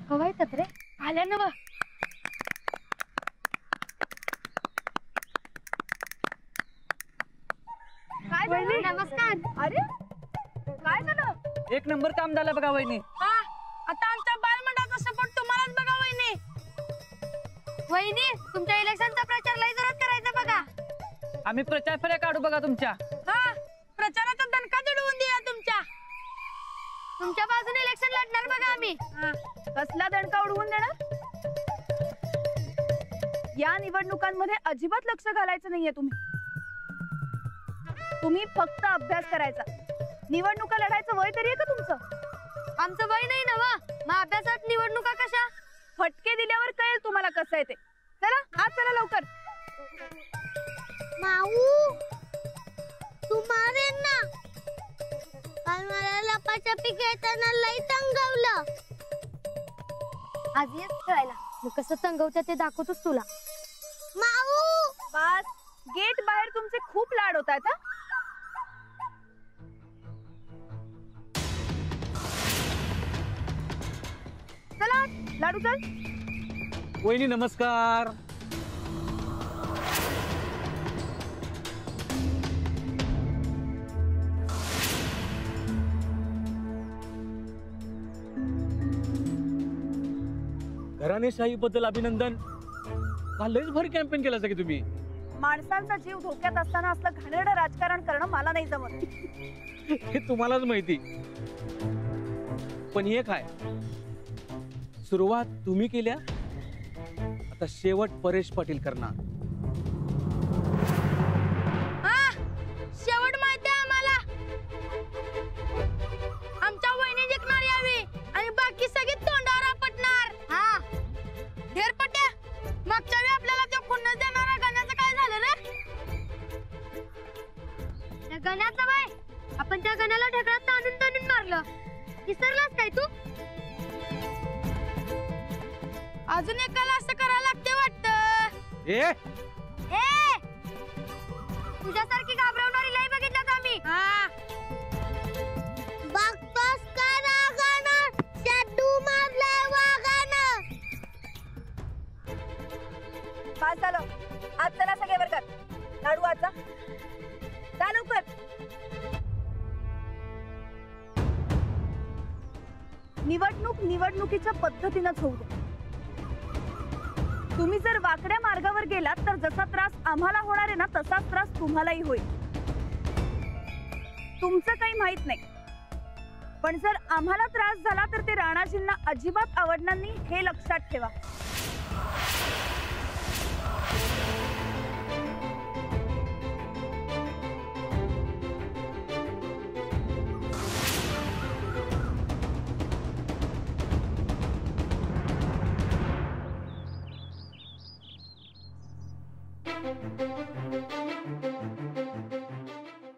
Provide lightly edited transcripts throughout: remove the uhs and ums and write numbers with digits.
हवा येतात रे. आल्या ना. काय झालं? नमस्कार. अरे काय झालं? एक नंबर काम झालं बघा वहिनी. आता आमच्या बालमंडळाचा सपोर्ट तुम्हालाच बघा वहिनी. वहिनी तुमच्या इलेक्शनचा प्रचार लय जोरात करायचा बघा. आम्ही प्रचार फेऱ्या काढू बघा तुमच्या. प्रचाराचा दणका जडवून द्या तुमच्या. तुमच्या बाजूने इलेक्शन लढणार बघा आम्ही. कसला दणका उडवून देणार? या निवडणुकांमध्ये अजिबात लक्ष घालायचं नाहीये तुम्ही. तुम्ही फक्त अभ्यास करायचा. निवडणुका लढायचं वय तरी आहे का तुमचं? आमचं वय नाही ना वा. मग अभ्यासात निवडणुका कशा? फटके दिल्यावर कळेल तुम्हाला कसं आहे ते. चला आज चला लवकर. माऊ तू मारेन ना. काल मला लपाछपी खेळताना लई तंगवलं. आज येच खेळायला. मग कसं तंगवत्या ते दाखवतोच तुला. माऊ बस गेट बाहेर तुमचे खूप लाड होत आहेत. चला लाडू चल. वहिनी नमस्कार. घराणेशाही बद्दल अभिनंदन. काल लयच भारी कॅम्पेन केला की तुम्ही. माणसांचा जीव धोक्यात असताना असलं घाणेरडं राजकारण करणं मला नाही जमत. हे तुम्हालाच माहिती. पण हे काय सुरुवात तुम्ही केल्या, आता शेवट परेश पाटील करणार. शेवट माहिती आहे आम्हाला. आमच्या वहिनी जिंकणार यावी आणि बाकी सगळी तोंडावर आपटणार. ढेरपट्या मागच्या वेळी आपल्याला तो खुन्नस देणारा गण्याचं काय झालं रे? त्या गण्याचं बाय आपण त्या गण्याला ढेकळात ताणून ताणून मारलं. विसरलास काय तू? अजून एकाला असं करायला लागते वाटतं. ए तुझ्यासारखी घाबरवणारी लई बघितल्यात आम्ही. बघतोस का रागानं? शाडू मारलाय वागानं. काय झालं? आज चला सगळे वर्गात. लाडू आजचा जा लवकर. निवडणूक निवडणुकीच्या पद्धतीनंच होऊ दे. तुम्ही जर वाकड्या मार्गावर गेलात तर जसा त्रास आम्हाला होणार आहे ना तसाच त्रास तुम्हालाही होईल. तुमचं काही माहित नाही, पण जर आम्हाला त्रास झाला तर ते राणाजींना अजिबात आवडणार नाही हे लक्षात ठेवा.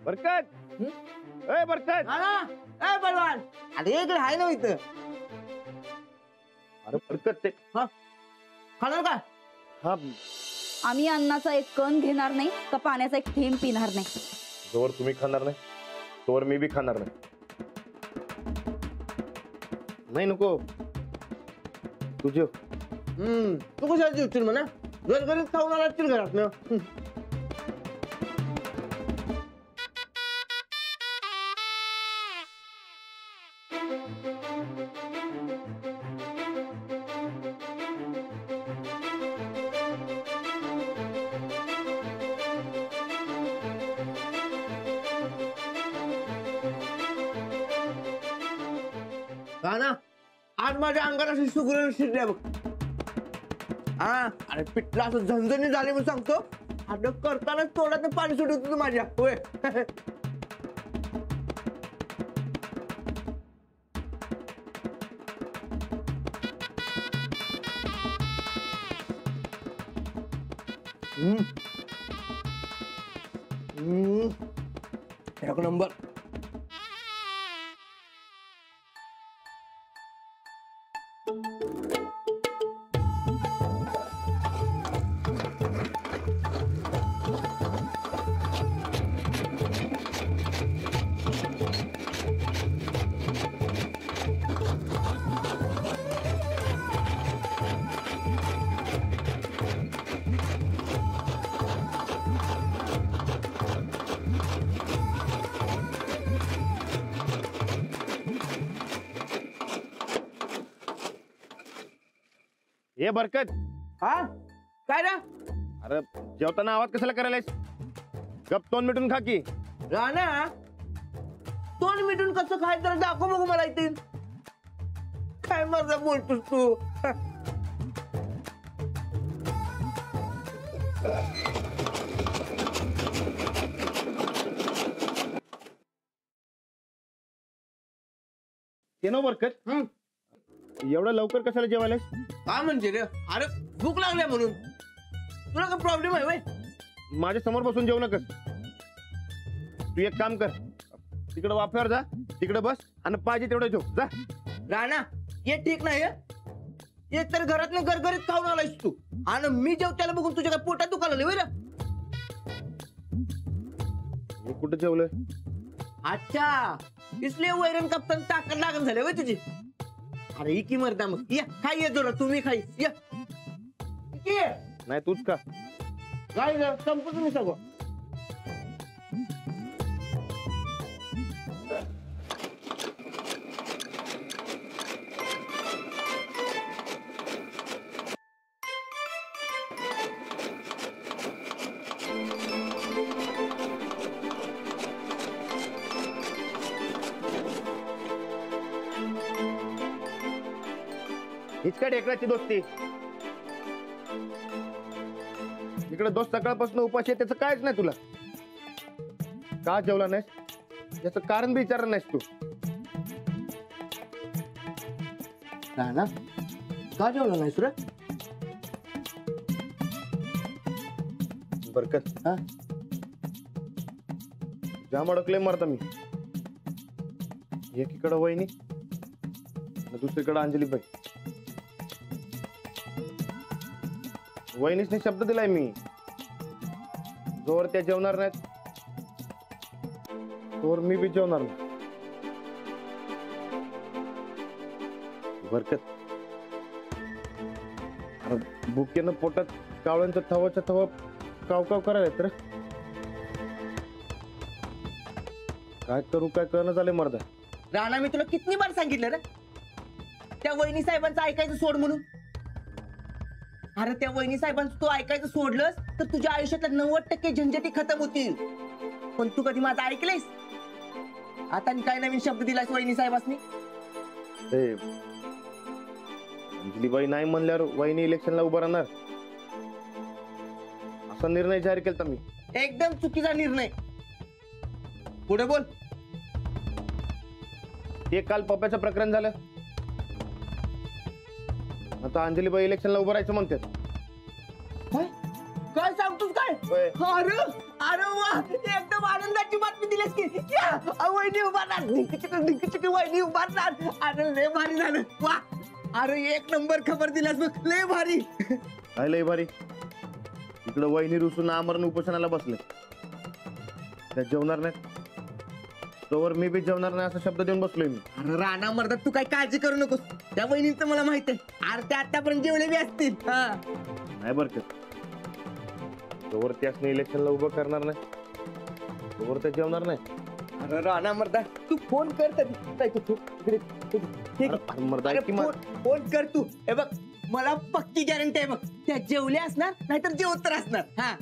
बरकत. ए बरकत. ए बलवान अरे इकडे आहे ना इथं. अरे बरकत ते खाणार का? हा आम्ही अन्नाचा एक कण घेणार नाही का पाण्याचा एक थेंब पिणार नाही. जोवर तुम्ही खाणार नाही तोवर मी बी खाणार नाही. नाही नको तुझे. तू कशाला जेवशील म्हणा? घर घरीच खाऊन आला असतील घरात ना. ना आज माझ्या अंगात अशी सुगरण शिरल्या बघ. अरे पिठला असं झणझणी झाले म्हणून सांगतो. आता करताना तोंडात पाणी सुटत होतं माझ्या. होय एक नंबर. ए बरकत, हा काय रे अरे जेवताना आवाज कशाला करायलास? गप तोंड मिटून खा की. राणा तोंड मिटून कसं खायचं जरा दाखव बघू मला इथे. काय मर्दा बोलतोस तू? ते ना बरकत, एवढं लवकर कशाला जेवायलास? काय म्हणजे रे? अरे भूक लागल्या म्हणून. तुला काय प्रॉब्लेम आहे वय? माझ्या समोर बसून जेवू नकस. तू एक काम कर, तिकडे वाफ्यावर जा, तिकडे बस आणि पाहिजे तेवढं जेव जा. राणा हे ठीक नाही हं? एक तर घरातनं गरगरीत खाऊन आलायस तू आणि मी जेवत्याला बघून तुझ्या काय पोटात दुखायला लागलंय रे. मी कुठं जेवलोय? अच्छा इसलिए वैरण कापताना ताकद लागण झाली होय तुझी. अरे ही की मरदा मग या खाई ये जोरा तुम्ही खाई या ये. नाही तूच का? काय रे संपू तुम्ही सगळं. हीच काय ढेकळाची दोस्ती? इकडे दोस्त सकाळपासून उपाशी आहे, त्याचं कायच नाही तुला. का जेवला नाहीस याचं कारण बी विचारलं नाहीस तू. राणा का जेवला नाहीस रे? बरकत, हा? जाम अडकले मरता मी. एकीकडं वहिनी आणि दुसरीकडं अंजली बाई. वहिनीसने शब्द दिलाय मी, जोवर त्या जेवणार नाहीत तोवर मी बी जेवणार नाही. बरकत, अरे भुकेनं पोटात कावळ्यांचं थवाच्या थवा काव काव करायला तर काय करू काय करणं झालंय मर्दा. राणा मी तुला किती बार सांगितलं रे त्या वहिनी साहेबांचं ऐकायचं सोड म्हणून. अरे त्या वहिनी साहेबांचं तू ऐकायचं सोडलंस तर तुझ्या आयुष्यातल्या 90% झंझटी खतम होतील. पण तू कधी माझं ऐकलंयस? आता काय नवीन शब्द दिलास वहिनी साहेबांनी? ते अंजलीबाई नाही म्हणल्यावर वहिनी इलेक्शनला उभं राहणार असा निर्णय जाहीर केला मी. एकदम चुकीचा निर्णय. पुढे बोल. ते काल पप्प्याचं प्रकरण झालं, आता अंजलीबाई इलेक्शनला उभं राहायचं म्हणतात. काय काय सांगतोस काय? होय. अरे अरे वा एकदम आनंदाची बातमी दिलीस की. या, वहिनी उभारणार ढिंक वहिनी उभारणार. अरे लय भारी झालं वा. अरे एक नंबर खबर दिलास बघ लय भारी. काय लय भारी. इकडं वहिनी रुसून आमरण उपोषणाला बसले, त्या जेवणार नाहीत तोवर मी बी जेवणार नाही असा शब्द देऊन बसलोय मी. अरे राणा मर्दा तू काय काळजी करू नकोस. त्या वहिनींचं मला माहित आहे. अरे त्या आतापर्यंत जेवले बी असतील. हा नाही बरकत, तोवर त्यासने इलेक्शनला उभं करणार नाही तोवर त्या जेवणार नाही. अरे राणा मर्दा तू फोन कर कधी काय तू इकडे ठीक अरे मर्दा, अरे की मा- फोन कर तू. हे बघ मला पक्की गॅरंटी आहे बघ त्या जेवल्या असणार नाहीतर जेवत तर असणार. हा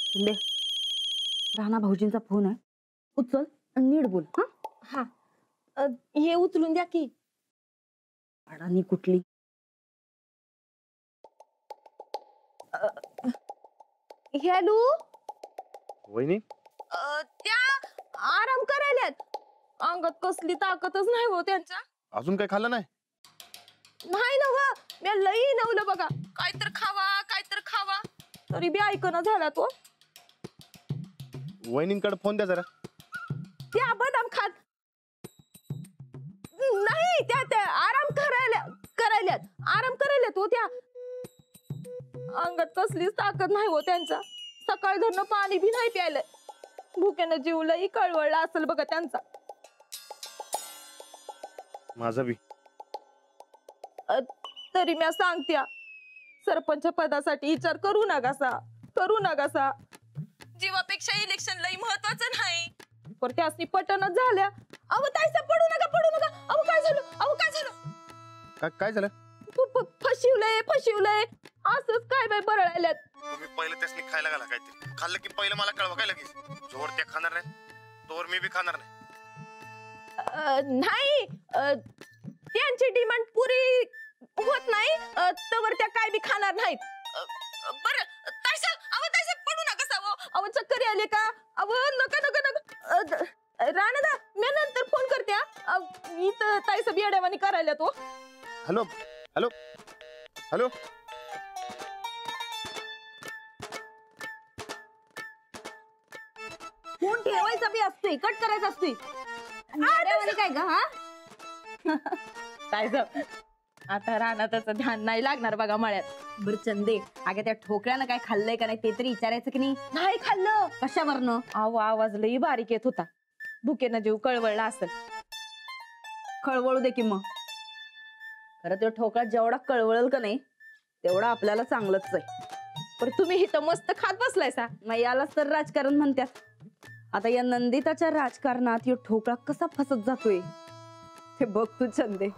शिंदे राणा भाऊजींचा फोन आहे, उचल आणि नीट बोल. हा हा हे उचलून द्या की. अडाणी कुठली. हॅलो, वहिनी त्या आराम करायल्यात. अंगात कसली ताकदच नाही हो त्यांच्या. अजून काय खाल्लं नाही? नाही ना व, मी लई नवलं बघा. काहीतर खावा तरी बी ऐकणं झाला तो. वहिनींकडे फोन द्या जरा. त्या बदाम खात नाही, त्या आराम करायल्यात हो. त्या अंगात कसलीच ताकद नाही हो त्यांच्या. सकाळ धरणं पाणी बी नाही प्यायलंय. भुक्यानं जीव लई कळवळला असेल बघा त्यांचा. माझं बी. तरी मी सांगत्या सरपंच पदासाठी विचार करू नकासा जीवापेक्षा इलेक्शन लई महत्वाचं नाही. पर त्यासनी पटनच झाल्या. अहो ताईसा पडू नका. अहो काय झालं? काय झालं? फशिवलंय असंच काय बाय बरळायल्यात. तुम्ही पहिले त्यासनी खायला घाला काहीतरी. खाल्लं की पहिलं मला कळवा काय लगेच. जोवर ते खाणार नाही तोवर मी बी खाणार नाही. नाही त्यांची डिमांड पुरी होत नाही तवर त्या काय बी खाणार नाहीत. बरं ताईसा पडू नका. अहो चक्कर आले का? अहो नका राणा मी नंतर फोन करते. मी तर ताईसा बियाड्यावानी करायला तो. हॅलो. फोन ठेवायचा बी असतोय, कट करायचा असतोय. अरे काय ग हा? ताईसा आता रानाचं ध्यान नाही लागणार बघा मळ्यात. बर चंदे, अगं त्या ठोकळ्यानं काय खाल्लंय का नाही ते तरी विचारायचं की नाही? नाही खाल्लं. कशावरनं? अहो आवाज लई बारीक येत होता. भुकेनं जीव कळवळला असेल. खळवळू दे की मग. खरं तो ठोकळा जेवढा कळवळल का नाही तेवढा आपल्याला चांगलंच आहे. पण तुम्ही इथं मस्त खात बसलायसा. मग यालाच तर राजकारण म्हणतात. आता या नंदिताच्या राजकारणात यो ठोकळा कसा फसत जातोय ते बघ तू चंदे.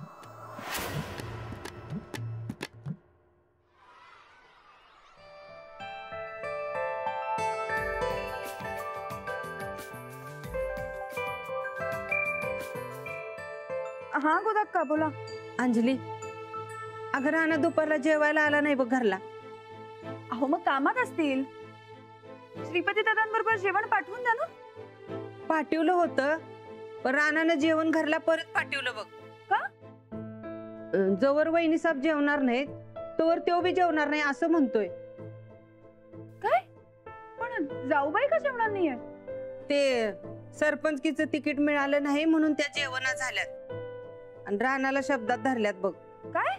हा गोदाक्का बोला. अंजली, अगं राणा दुपारला जेवायला आला नाही बघ घरला. अहो मग कामात असतील. श्रीपती दादांबरोबर जेवण पाठवून द्या ना. पाठवलं होतं पण राणानं जेवण घरला परत पाठवलं बघ. का? जवळ वहिनी साहेब जेवणार नाहीत तोवर तो बी जेवणार नाही असं म्हणतोय. काय? पण जाऊबाई का जेवणार नाहीये? ते सरपंचकीचं तिकीट मिळालं नाही म्हणून त्या जेवणा झाल्यात आणि राणाला शब्दात धरल्यात बघ. काय?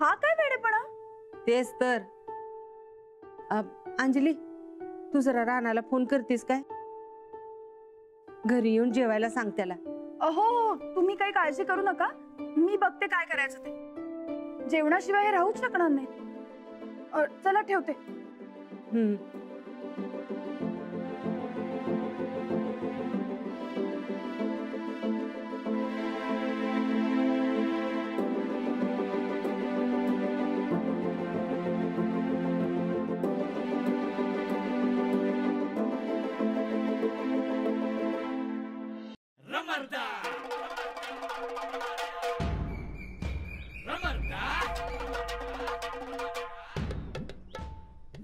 हा काय वेडेपणा? तेच तर. अंजली, तू जरा राणाला फोन करतेस काय? घरी येऊन जेवायला सांग त्याला. अहो तुम्ही काही काळजी करू नका, मी बघते काय करायचं ते. जेवणाशिवाय हे राहूच शकणार नाही. चला ठेवते.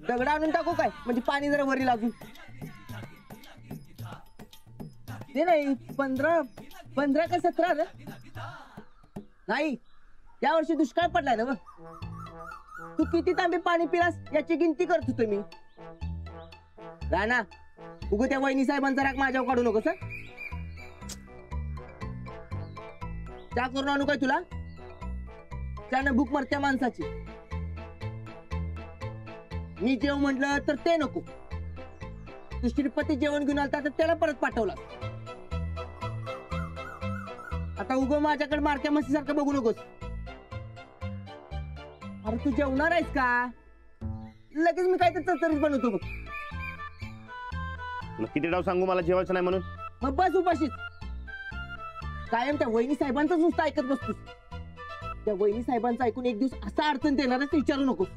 दगड आणून टाकू काय म्हणजे पाणी जरा वरी लागू. ते नाही 15 का 17 रे. नाही या वर्षी दुष्काळ पडलाय ना. तू किती तांबे पाणी पिलास याची गिनती करत होतो मी. राणा उग त्या वहिनी साहेबांचा राग माझ्यावर काढू नकोस. त्या करून आणू काय तुला? त्यानं भूक मरत्या माणसाची. मी जेव म्हटलं तर ते नको. तू श्रीपती जेवण घेऊन आलता तर त्याला परत पाठवला. आता उगो माझ्याकडे मारक्या म्हशीसारखं बघू नकोस. अरे तू जेवणार आहेस का? लगेच मी काहीतरी चरचरीत बनवतो बघ. तुला किती डाव सांगू मला जेवायचं नाही म्हणून? मग बस उपाशीच. कायम त्या वहिनी साहेबांचं नुसतं ऐकत बसतोस. त्या वहिनी साहेबांचं ऐकून एक दिवस असा अडचण देणारच विचारू नकोस.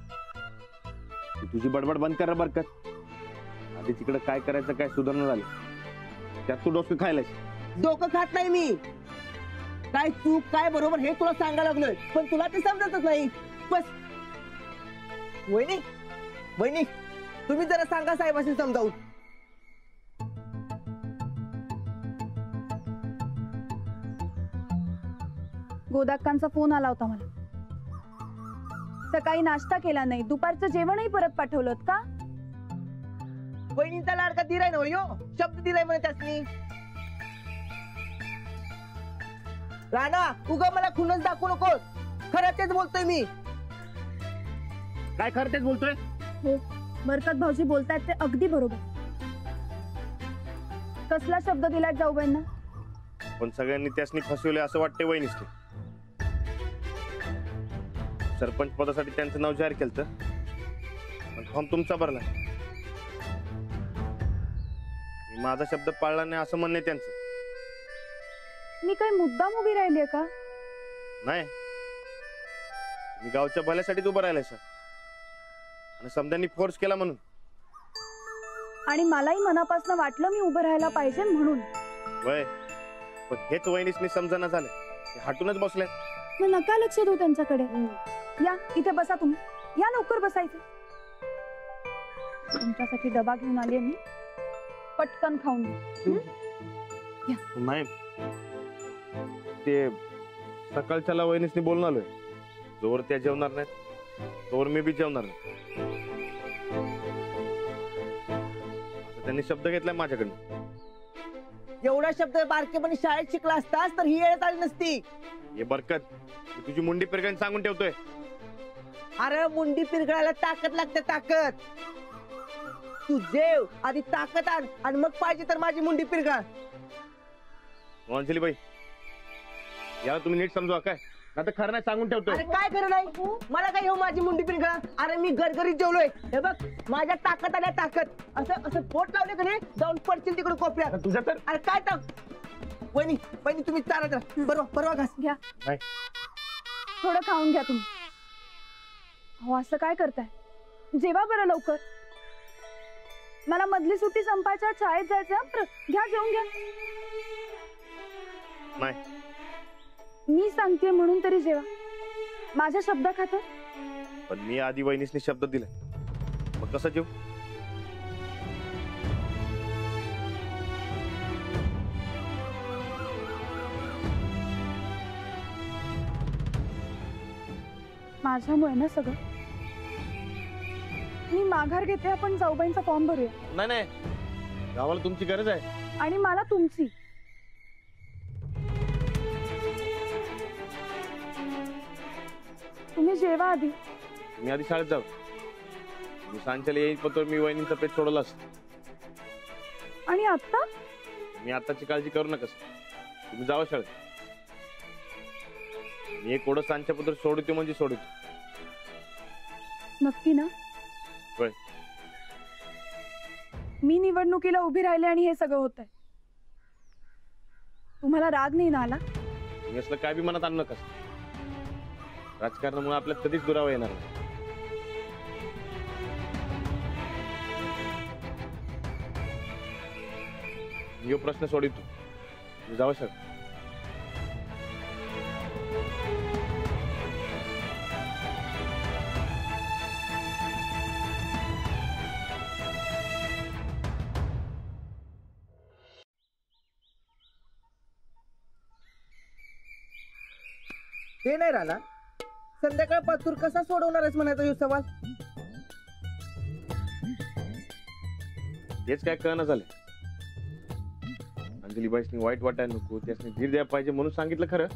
तुझी बडबड बंद कर बरकत. आधी तिकडे काय करायचं काय सुधारणा झाली त्यात तू डोकं खायलास. डोकं खात नाही मी. काय चूक काय बरोबर हे तुला सांगायला लागलोय पण तुला ते समजतच नाही. बस वहिनी तुम्ही जरा सांगा साहेबांशी समजावून. गोदाक्कांचा फोन आला होता मला. सकाळी नाश्ता केला नाही, दुपारचं जेवणही परत पाठवलं का? वहिनींचा लाडका दिलाय ना हो. शब्द दिलाय म्हणे त्यासनी. राणा उगा मला खुन्नस दाखवू नकोस. खरं तेच बोलतोय मी. काय खरं तेच बोलतोय? हो, बरकत भाऊजी बोलतायत ते अगदी बरोबर. कसला शब्द दिलाय जाऊबाईंना? पण सगळ्यांनी त्यासनी फसवले असं वाटते वहिनीसनी. सरपंच पदासाठी त्यांचं नाव जाहीर केलं पण फॉर्म तुमचा भरला. मी माझा शब्द पाळला नाही असं म्हणणे त्यांचं. मी काही मुद्दाम उभी राहिलीये का? नाही, मी गावच्या भल्यासाठीच उभं राहिलाय सर, आणि समद्यांनी फोर्स केला म्हणून. आणि मलाही मनापासून वाटलं मी उभं राहायला पाहिजे म्हणून. वय पण हेच वहिनीसनी समजना झालं, ते हटूनच बसले. मग नका लक्ष देऊ त्यांच्याकडे. या इथे बसा तुम्ही, या लवकर बसायचे. तुमच्यासाठी डबा घेऊन आलीये मी, पटकन खाऊन घ्या. नाही, ते सकाळच्याला वहिनीसनी बोलून आलोय, जोवर त्या जेवणार नाहीत तोवर मी बी जेवणार नाही असं त्यांनी शब्द घेतलाय माझ्याकडनं. एवढा शब्द बारकेपणी शाळेत शिकला असतास तर ही येत आली नसती. हे बरकत, मी तुझी मुंडी पिरगाने सांगून ठेवतोय. अरे मुंडी पिरगळायला ताकद लागते, ताकद. तू जेव आधी, ताकद आण, आणि मग पाहिजे तर माझी मुंडी पिरगाळ. अंजली बाई, याला तुम्ही नीट समजवा काय, आता खरं नाही सांगून ठेवतोय. अरे काय खरं नाही, मला काय येऊ माझी मुंडी पिरगळा. अरे मी गरगरीत जेवलोय, हे बघ माझ्या ताकद आल्या, ताकद. असं असं पोट लावले का नाही, जाऊन पडतील तिकडे कोपऱ्यात. तुझ्या तर अरे काय ताक. वहिनी वहिनी तुम्ही चालत राहा, परवा घास घ्या. नाही. थोडं खाऊन घ्या तुम्ही. हो असं काय करताय, जेवा बरं लवकर. मला मधली सुट्टी संपायच्या शाळेत जायचं. घ्या, जेवून घ्या. नाही, मी सांगते म्हणून तरी जेवा. माझ्या शब्दा खातर. पण मी आधी वहिनीसनी शब्द दिलाय, मग कसं जेव. माझ्यामुळे ना सगळं. मी माघार घेते, आपण जाऊबाईंचा फॉर्म भरूया. नाही नाही, गावाला तुमची गरज आहे आणि मला तुमची. तुम्ही जेवा आधी. मी आधी शाळेत जाऊ. मी सांच्याला येईल पण मी वहिनींचा पेट सोडला असत. आणि आता मी आताची काळजी करू नका, तुम्ही जावा शाळेत. मी एक ओढ सांच्या पत्र सोडतो म्हणजे सोडतो. नक्की ना? होय. मी निवडणुकीला उभी राहिले आणि हे सगळं होतंय. तुम्हाला राग नाही ना आला? मी असलं काय बी मनात आणू नका. राजकारणामुळे आपल्यात कधीच दुरावा येणार नाही. यो प्रश्न सोडतो, मी जाऊ शकतो. ते नाही राहणार. संध्याकाळ पातूर कसा सोडवणारच म्हणायचा ह्यो सवाल. हेच काय कळना झालं. अंजली बाईसनी वाईट वाटायला नको, त्यासनी धीर द्यायला पाहिजे म्हणून सांगितलं खरं.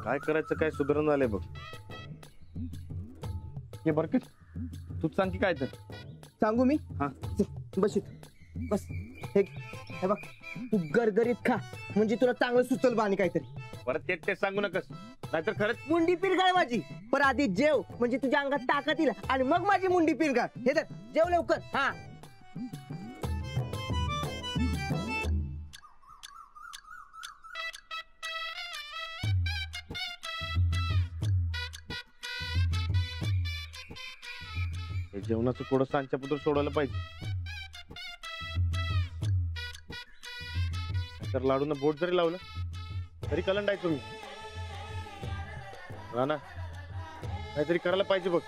काय करायचं काय सुधारण झालंय बघ. हे बरकत, तूच सांग की काय तर. सांगू मी? हा. बस बस. हे बघ, तू गरगरीत खा म्हणजे तुला चांगलं सुचल बा. आणि काहीतरी परत तेच सांगू नकस, नाहीतर खरंच मुंडी पिरगाळ माझी. पर आधी जेव म्हणजे तुझ्या अंगात ताकद येईल, आणि मग माझी मुंडी पिरगाळ. हे तर जेव लवकर. हा. हे जेवणाचं थोडं सांच्या पुत्र सोडायला पाहिजे. तर लाडून बोट जरी लावलं तरी कलंड आहे तुम्ही. राणा काहीतरी करायला पाहिजे बघ.